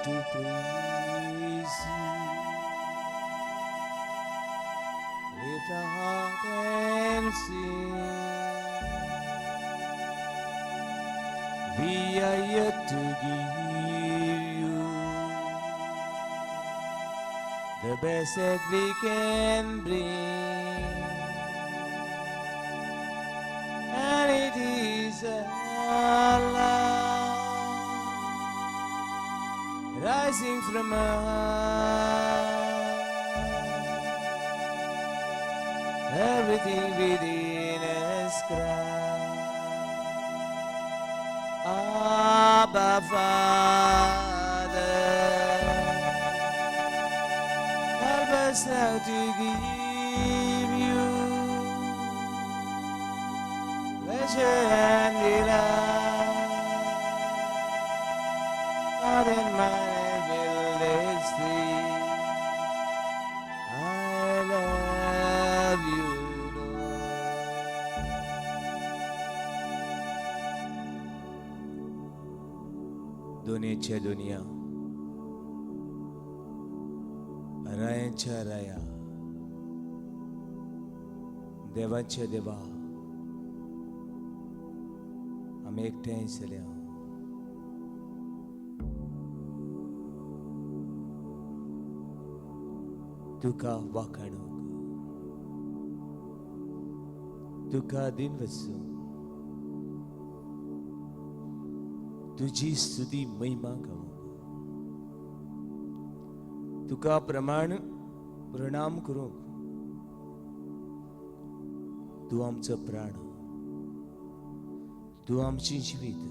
to praise you. Lift our heart and sing. We are yet to give you the best that we can bring, and it is our love rising from us. Everything within us cries, Abba Father. Help us now to give you pleasure and delight. Heart and mind will this thee. I love you, Lord. दोन्हीच्या दुनिया रायांच्या राया देवांच्या देवा आम्ही एकट्याय जाल्या तुका वाखाणूक तुका दिन वचूं तुझी स्तुती महिमा गावूं तुका प्रणाम करूंक तू आमचो प्राण तू आमची जिवीत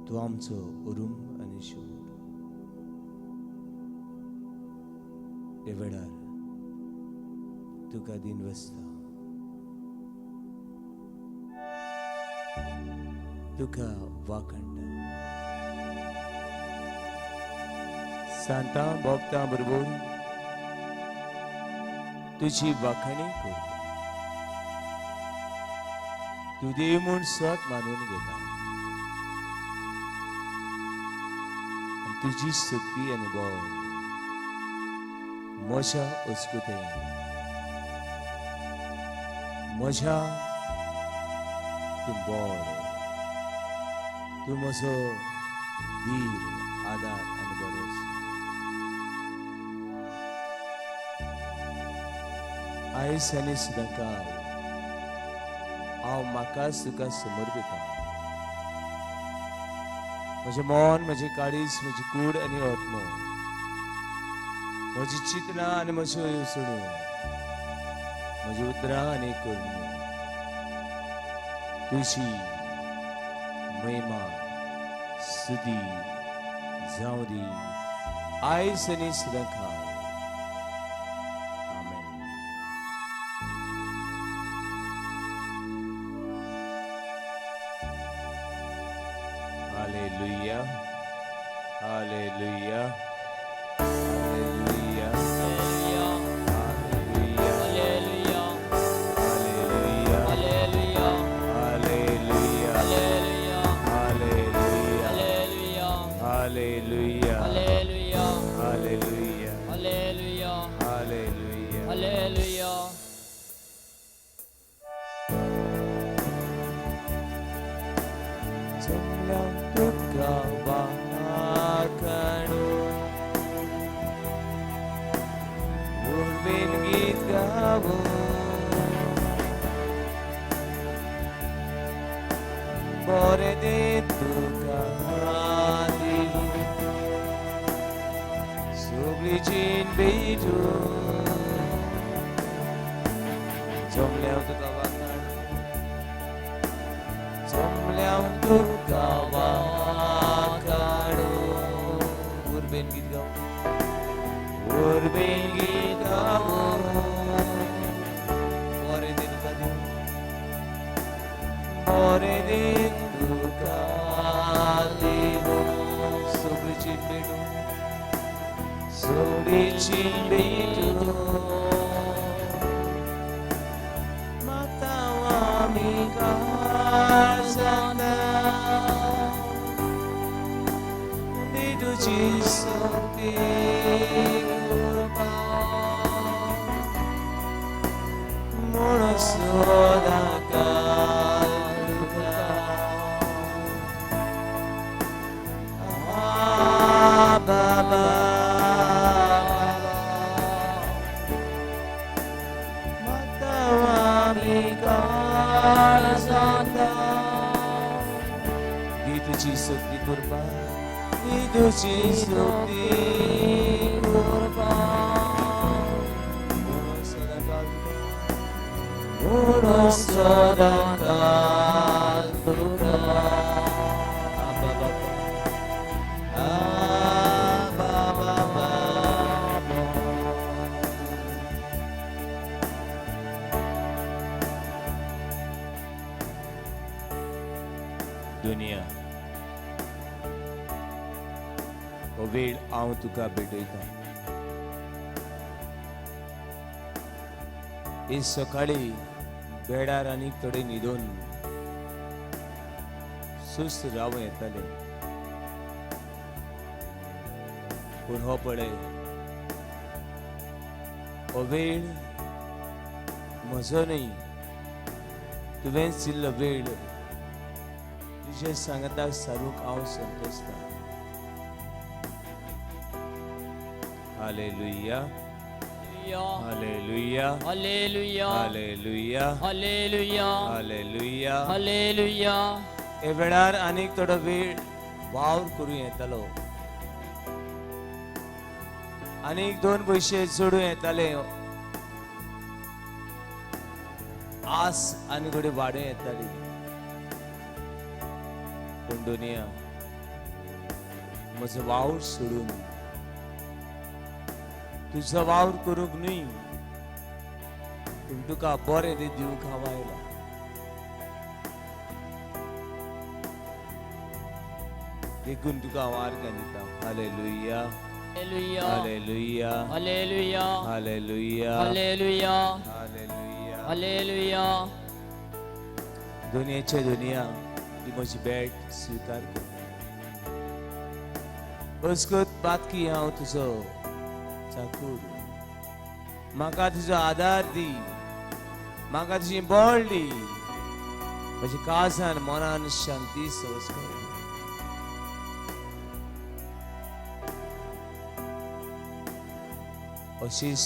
तू आमचो उरूम आनी शोभ हे वेळार तुका दिन वसता तुका वाखणटा सांता भोगता बरोबर तुझी वाखणी कर तू देव म्हूण स्वत मानून घेता तुझी शक्ती आनी बोल म्हज्या उस्कुतेन म्हज्या तू बोल तू म्हजो धीर आदार आनी भरोसो आयज आनी सदांकाळ हांव म्हाकाच तुका समर्पिता म्हजें मन म्हजें काळीज म्हजी कूड आनी आत्मो म्हजी चिंतनां आनी म्हज्यो येवजण्यो म्हजी उतरां आनी करणयो तुजी महिमा स्तुती जावं दी आयज आनी सदांकाळ Hallelujah. Hallelujah. Hallelujah. Hallelujah. Hallelujah. Hallelujah. Hallelujah. Hallelujah. Hallelujah. Hallelujah. Hallelujah. Hallelujah. Hallelujah. Hallelujah. Hallelujah. Hallelujah. Sembilan tuka wakanu Urbin git gawu Bore de tuka dilu Sublicin beitu Sembilan tuka wakanu Sembilan tuka wakanu Urbin git gawu Urbin git gawu Bore de tuka dilu Bore de tuka dilu Sublicin beitu Sublicin beitu Matawami kasana तुझी सोबती कृपा म्हणून सदाकाळ तुझा बाबा तुझी सोबती कृपा तुझी सोबती कृपा म्हणून सदाकाळ तुझा दुनिया हो वेळ हांव तुका भेटयता हे सकाळी बेडार आनी थोडे न्हिदोन सुस्त रावूं येताले पूण हो पळय हो वेळ म्हजो न्ही तुवें दिल्लो वेळ तुझे सांगता सारूक हांव संतोसता hallelujah hallelujah Hallelujah. Hallelujah Hallelujah. Hallelujah Hallelujah. हे वेळार आनीक थोडो वेळ वावर करूं येतालो आनीक 2 पयशे जोडूं येताले आस आनी थोडी वाडूं येताली पूण दुनिया म्हजो वावर सोडून तुझो वावर करूंक न्ही पूण तुका बरें तें दिवंक हांव आयला देखून तुका हांव आर्गां दिता hallelujah Hallelujah. Hallelujah Hallelujah. Hallelujah Hallelujah. Hallelujah Hallelujah. दुनियेचे दुनिया ही म्हजी भेट स्वीकार कर अस्कोत बातकी हांव तुजो चाकूर म्हाका तुजो आदार दी म्हाका तुजी बळ दी म्हज्या काळजान मनान शांती सवस कर अशीच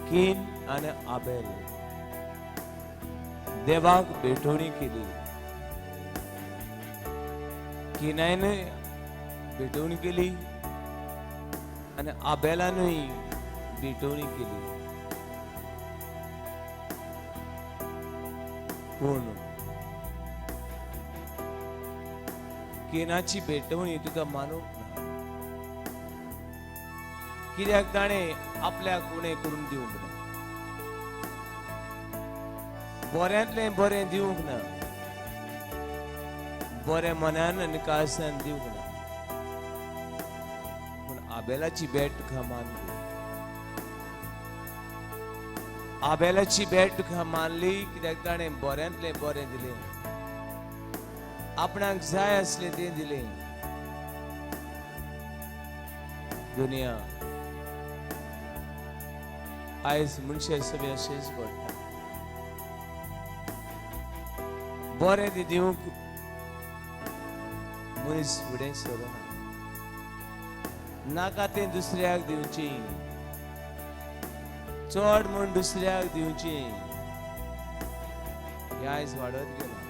कीन आनी आबेल देवाक भेटवणी केली किनायन भेटवणी केली आणि आबेलानूय भेटवणी केली पूण केनाची भेटवणी तुका मानूंक ना कित्याक ताणें आपल्याक उणें करून दिवंक ना बऱ्यांतलें बरें दिवंक ना बरें मनान आनी काळजान दिवंक ना पूण आबेलाची भेट तुका मानली आबेलाची भेट तुका मानली कित्याक ताणें बऱ्यांतलें बरें दिलें आपणाक जाय आसलें तें दिलें दुनिया आयज मनशे सगळे अशेच करता बरें तें दिवंक मनीस फुडें सरना नाका तें दुसऱ्याक दिवचें चड म्हूण दुसऱ्याक दिवचें हें आयज वाडत गेलां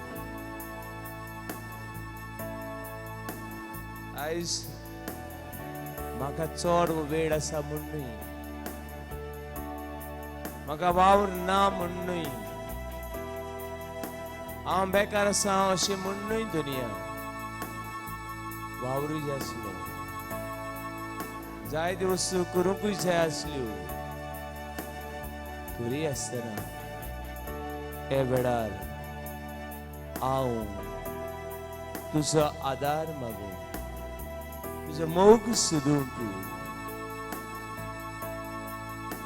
आयज म्हाका चड वेळ आसा म्हूण न्हय म्हाका वावर ना म्हूण न्हय हांव बेकार आसा अशें म्हूण न्हय दुनिया वावरूय जाय आसलो जायत्यो वस्तू करूंकूय जाय आसल्यो तरी आसतना हे वेळार हांव तुजो आदार मागून तुजो मोग सोदूंक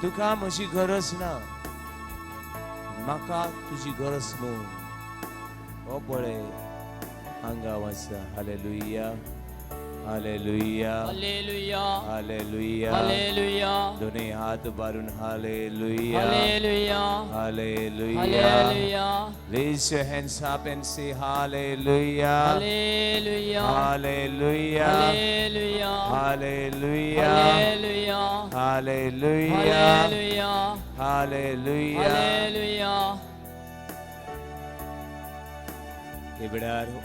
तुका म्हजी गरज ना म्हाका तुजी गरज म्हूण हो पळय हांगा आसा hallelujah hallelujah hallelujah hallelujah hallelujah दोन्ही हात Barun hallelujah hallelujah hallelujah hallelujah Raise your hands up and say hallelujah hallelujah hallelujah hallelujah hallelujah hallelujah hallelujah hallelujah hallelujah hallelujah एवढारो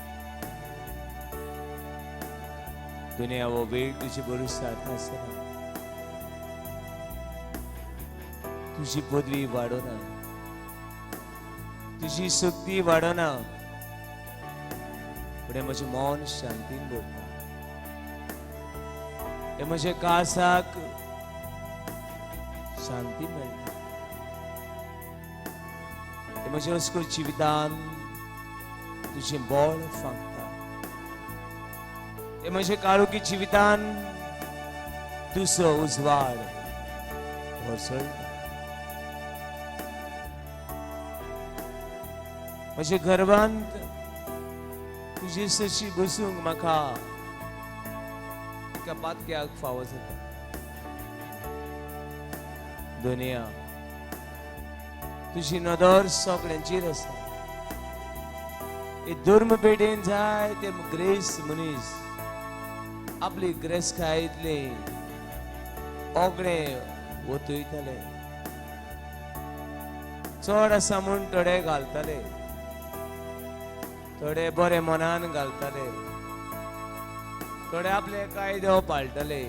दुनिया वो वेळ तुझी भरोसात असना तुझी पदवी वाढवना तुझी शक्ती वाढवना पुढे म्हजे मन शांतीन भरता हे म्हजे कासाक शांती मेळटा हे म्हजे अस्को जिवितान तुझे बळ फांकता हे म्हजे काळोखी जिवितान तुझो उजवाड भरसळटा म्हजे गर्भांत तुझी सशी बसूंक म्हाका एका पातक्याक फावो जाता दुनिया तुझी नदर सगळ्यांचेर आसा धर्म पेटेन जाय ते ग्रेस मनीस आपली ग्रेसकायेंतले ओगणे वतयताले चड आसा म्हूण थोडे घालताले थोडे बरे मनान घालताले थोडे आपले कायदे पाळटले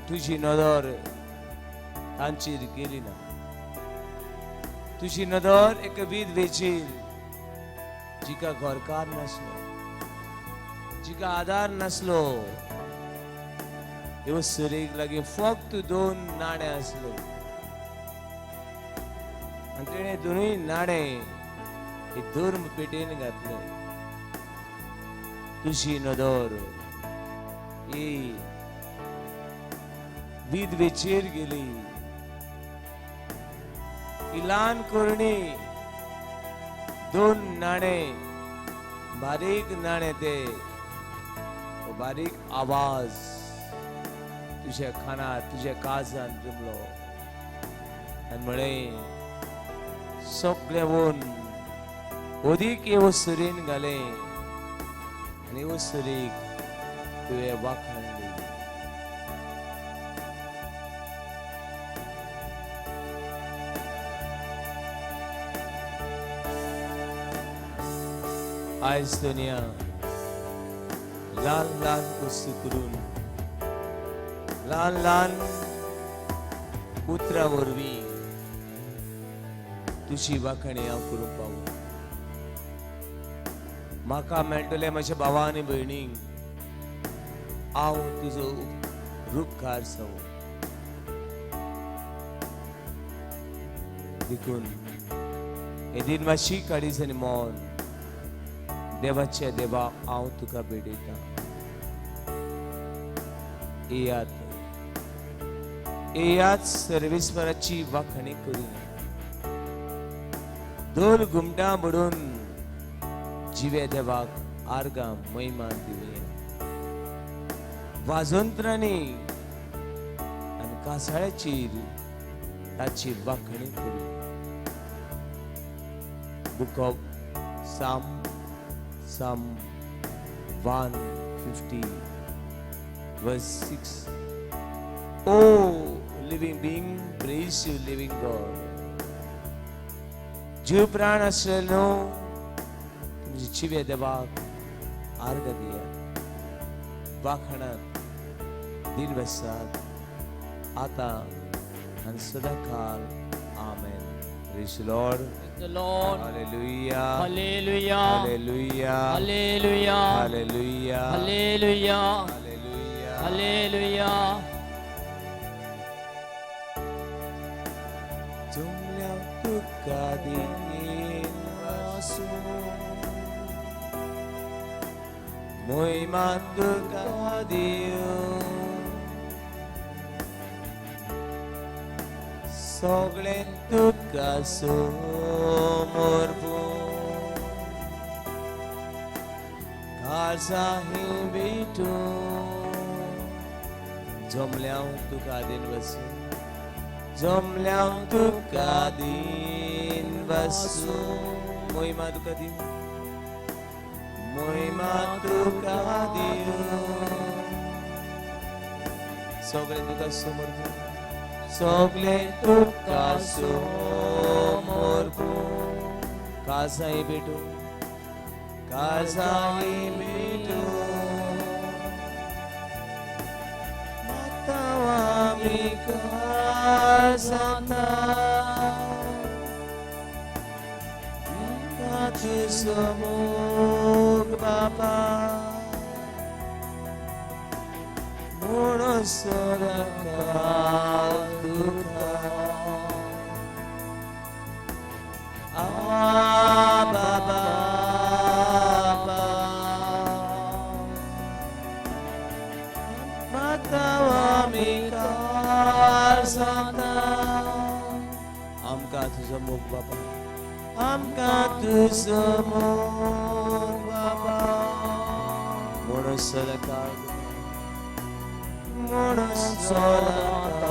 तुझी नदर तांचेर गेली ना तुझी नदर एक विधवेचेर जिका घरकार नसलो जिका आधार नसलो ह्यो सुरेक लागीं फक्त 2 नाणे आसले आनी तेणे दोनूय नाणे हे धर्म पेटेन घातले तुझी नदर ही विधवेचेर गेली ही ल्हान करणी 2 नाणे बारीक नाणे ते बारीक आवाज तुझ्या खानात तुझ्या काळजान रिमलो आनी म्हळें सगळे वन ओदीक ह्यो सुरेन घाले आनी ह्यो सुरेक तुवें वाखाण दिली आयज दुनिया ल्हान ल्हान गोश्टी करून ल्हान ल्हान उतरां वरवीं तुझी वाखाणी हांव करूंक पावूं म्हाका मेळटले म्हज्या भावा आनी भयणींक हांव तुजो रूपकार जावं देखून हे दिनवाशी काडीज आनी मोन देवाच्या देवा हांव तुका भेटयता एयात सर्वेस्वराची वाखाणी करून 2 घुमटां बुडून जिवे देवाक आर्गां महिमा दिवया वाजोंत्रांनी आनी कासाळ्याचेर ताची वाखाणी करूया book of Psalm 150 verse 6 Oh living being praise you living God जीव प्राण आसलेलो तुमचे जिवे देवाक आर्ग दिया वाखाणात दिनवसात आता आनी सदाकाल आमेन Praise the Lord. The Lord. Hallelujah. Hallelujah. Hallelujah. Hallelujah. Hallelujah. Hallelujah. Hallelujah. Hallelujah. Tumlaw tukadin aso Mo'y mandukadiyo Soglen tuka somorbo काळजाही भेटून जमल्या तुका दिन बसू जमल्या तुका दिन बसू मोहिमा तुका दिव मोहिमा तुका दिव सगळे तुका समोर सगळे तुका समोर काळजाही भेटून काळजाही भेटून आमी काळजांता तुझे समोर बाबा म्हणून सदाकाळ तुका बाबा आमी काळजांता आमकां तुजो मोग बाबा आमकां तुजो मोग बाबा म्हणून सदाकाळ म्हणून सदाकाळ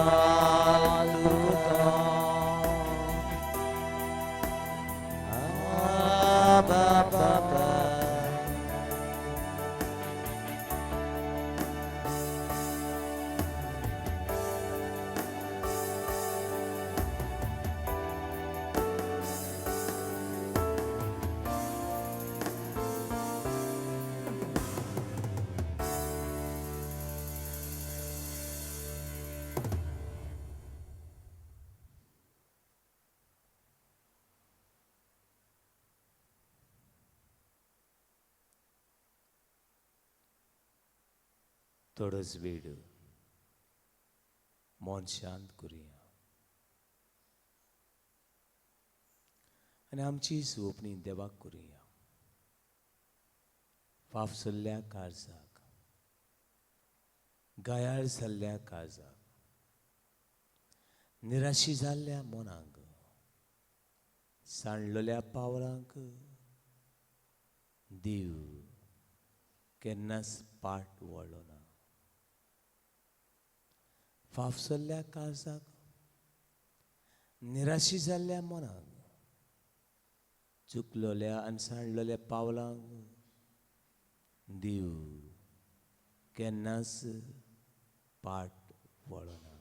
तुका बाबा थोडोच वेळ मन शांत करुया आनी आमची सोपणी देवाक करुया फाफसल्ल्या काळजाक गायाळ जाल्ल्या काळजाक निराशी जाल्ल्या मनाक सांडलेल्या पावलांक देव केन्नाच पाट वळलो ना फाफसल्ल्या काळजाक निराशी जाल्ल्या मनाक चुकलोल्या आनी सांडलेल्या पावलांक देव केन्नाच पाट वळना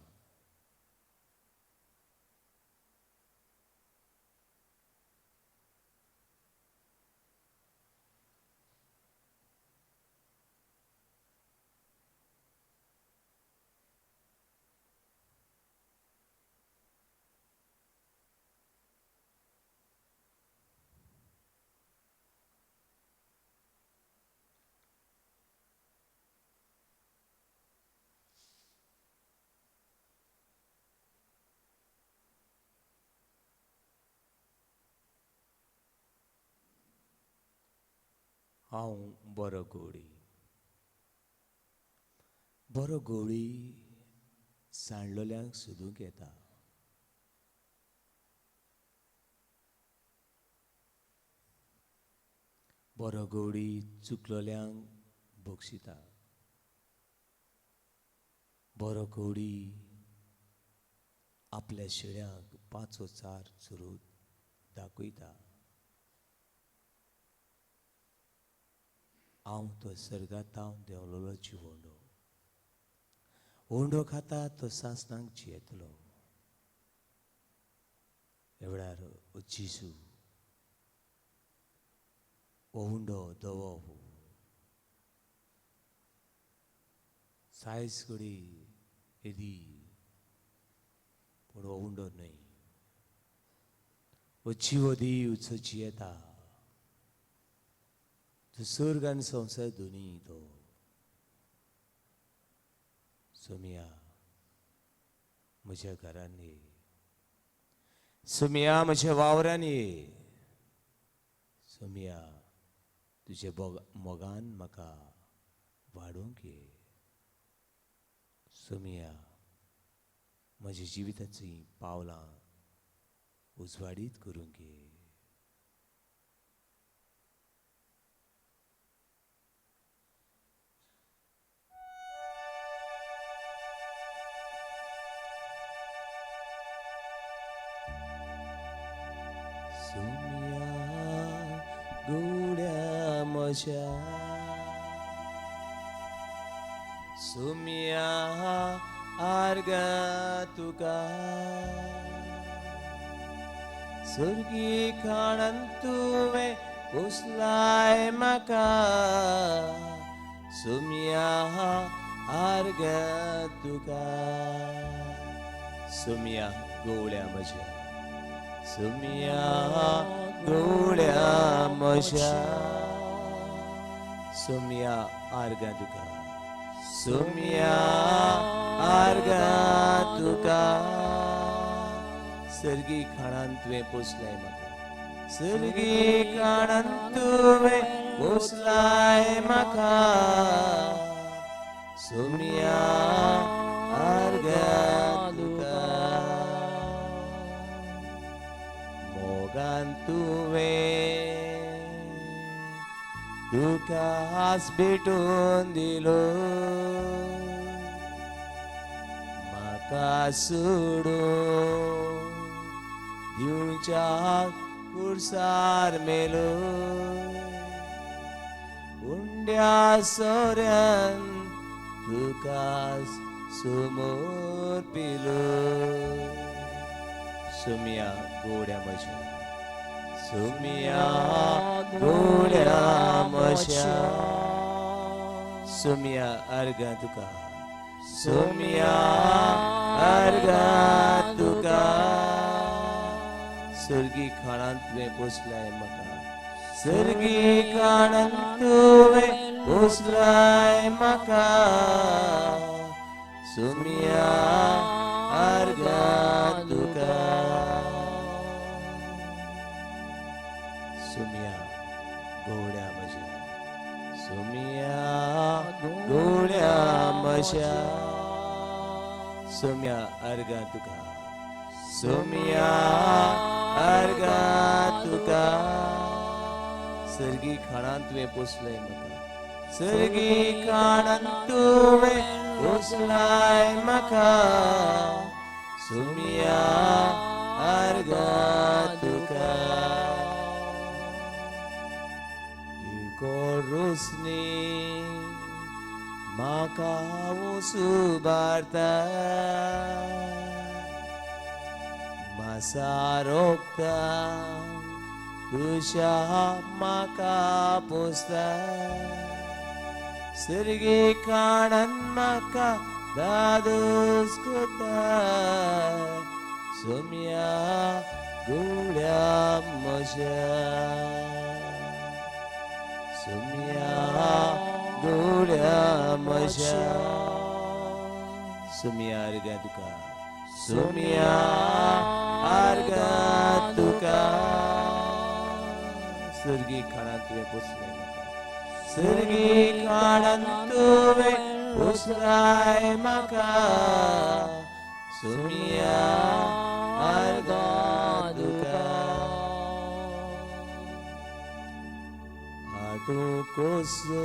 हांव बरो गवळी सांडलोल्यांक सोदूंक येता बरो गवळी चुकलोल्यांक बक्षिता बरो गवळी आपल्या शेळ्यांक पांचो चार चुरून दाखयता हांव तो सर्गातांव देंवलोलो चिवोंडो ओंडो खाता तो सासणांक जियेतलो एवढ्यार जिसू ओंडो दवो सायज कडी येदी पूण ओंडो न्हय जिवो दिवचो जियेता तो सर्ग आनी संवसार दोनी तो सोमिया म्हज्या घरान ये सोमिया म्हज्या वावरान ये सोमिया तुजे मोगान म्हाका वाडोवंक ये सोमिया म्हज्या जिविताची पावलां उजवाडीत करूंक ये म्हज्या सुम्या आर्गा तुका सुर्गी खाणन तुवें पोसलाय म्हाका सुम्या आर्गा तुका सुम्या गोवळ्या म्हज्या सुम्या गोवळ्या म्हज्या सुम्या आर्गा तुका सुम्या आर्गा तुका सर्गी खाणान तुवें पोसलाय म्हाका सर्गी खाणान तुवें पोसलाय म्हाका सुम्या आर्गा तुका मोगान तुवें तुका हास भेटून दिलो म्हाका सोडून दिवच्या कुर्सार मेलो उंड्या सोऱ्यान तुका समोर पिलो सुम्या गोड्या म्हज्या सुम्या गोड्या म्हज्या सुम्या आर्गा तुका सुम्या आर्गा तुका सर्गी खाणान तुवें पोसलाय म्हाका सर्गी खाणान तुवें पोसलाय म्हाका सुम्या आर्गा तुका सुम्या गोड्या म्हज्या सुम्या गोड्या म्हज्या सुम्या आर्गा तुका सुम्या आर्गा तुका सर्गी खाणान तुवें पोसलाय म्हाका सर्गी खाणान तुवें पोसलाय म्हाका सुम्या आर्गा तुका रोसनी म्हाका उबारता मासा रोखता तुझ्या म्हाका पोसता सर्गी खाणान म्हाका दादोस कोता सुम्या गोड्या म्हज्या सुम्या गोड्या म्हज्या सुम्या आर्गा तुका सुम्या आर्गा तुका सर्गी खाणान तुवें पोसलाय म्हाका सर्गी खाणान तुवें पोसलाय म्हाका सुम्या आर्गा तुका कोसो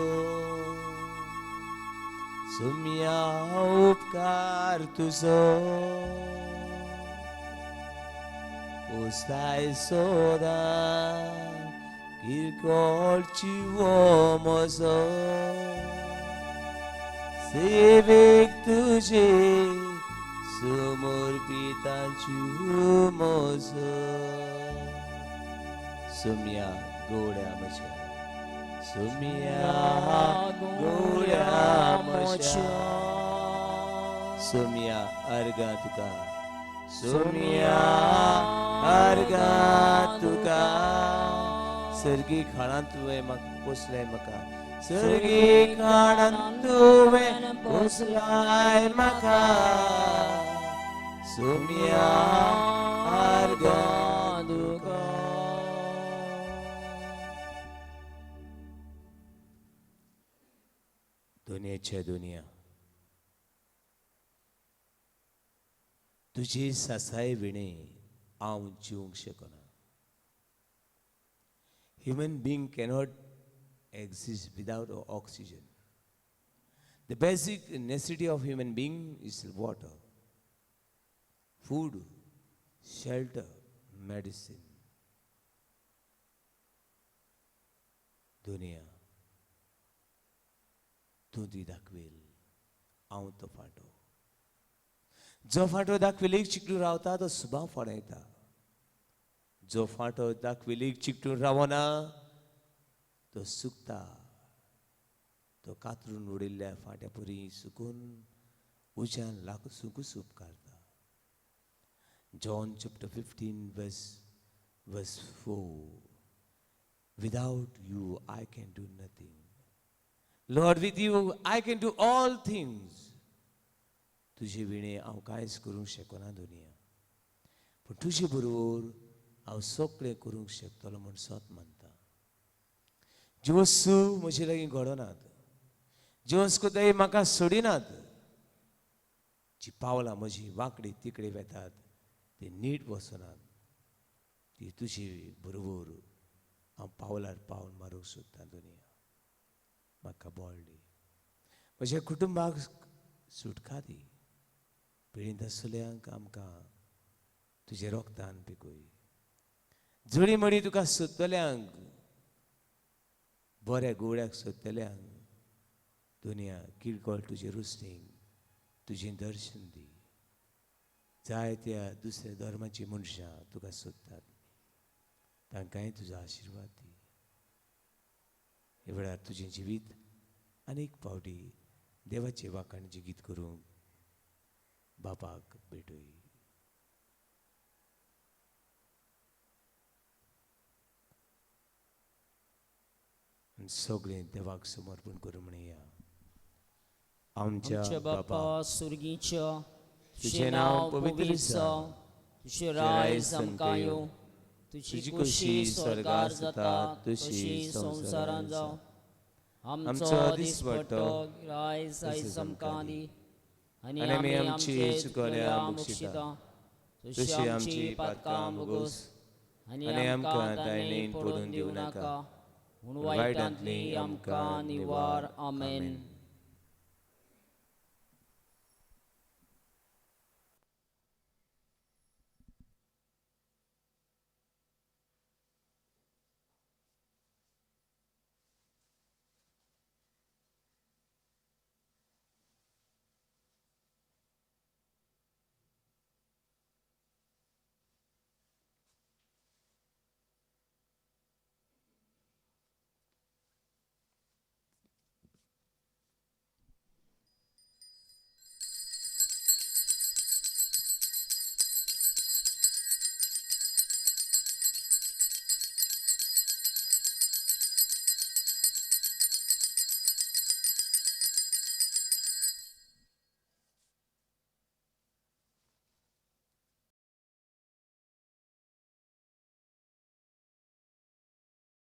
सुम्या उपकार तुजो पोसलाय सोदा किरकोळची वो म्हजो सेवेक तुजे समोर पितांची म्हजो सुम्या गोड्या म्हज्या सुम्या गोड्या म्हज्या सुम्या आर्गा तुका सुम्या आर्गा तुका सर्गी खाणान तुवें म्हाका पोसलाय म्हाका सर्गी खाणान तुवें पोसलाय म्हाका सुम्या आर्गा तुका दुनियेच्या दुनिया तुजी सासाय विणे हांव जिवंक शकना human being cannot exist without oxygen. The basic necessity of human being is water, food, shelter, medicine. दुनिया तूं ती दाखवेल हांव तो फाटो. जो फाटो दाखवेलीक चिकटून रावता तो सुभाव फोडयता. जो फाटो दाखवेलीक चिकटून रावना तो सुकता. तो कातरून उडयल्ल्या फाट्या परी सुकून उज्यान सुकूच उपकारता. John chapter 15 verse 4. Without you I can do nothing. Lord, with you I can do all things. तुझे विणे हांव कांयच करूंक शकना दुनिया, पूण तुजे बरोबर हांव सगळें करूंक शकतलो म्हूण स्वत म्हणटा. जी वस्तू म्हजे लागीं घडोनात, जी वस्तू ते म्हाका सोडिनात, जी पावलां म्हजी वांकडी तिकडे वेतात ती नीट वचनात, ती तुजे बरोबर हांव पावलार पावन मारूंक सोदता दुनिया. म्हाका बळ दी, म्हज्या कुटुंबाक सुटका दी. पिळींत आसलेल्यांक आमकां तुजे रोगतान पिकूय. जोडी मडी तुका सोदतल्यांक, बऱ्या गोड्याक सोदतल्यांक दुनिया किरकोळ तुजे रुस्तींक तुजें दर्शन दी. जायत्या दुसऱ्या धर्माची मनशां तुका सोदतात, तांकांय तुजो आशिर्वाद दी. हे वेळार तुजें जिवीत अनेक फावटी देवाचे वाखाणचे गीत करूंक बापाक भेटूय. सगळें देवाक समर्पण करूं म्हणया. आमच्या बापा सुर्गीच्या, तुझें नांव पवित्र जावं, तुझे राय आमकां येवं, तुझी खुशी स्वर्गार जाता तशी संवसारांत जावं. आमचो दिसपट्टो रायज आयज आमकां दी, आनी आमी आमचे चुकल्यां बक्षिता तशी आमची पातकां बोगोस, आनी आमकां दायेन पडून दिवं नाका, पूण वायटांतली आमकां निवार. आमेन.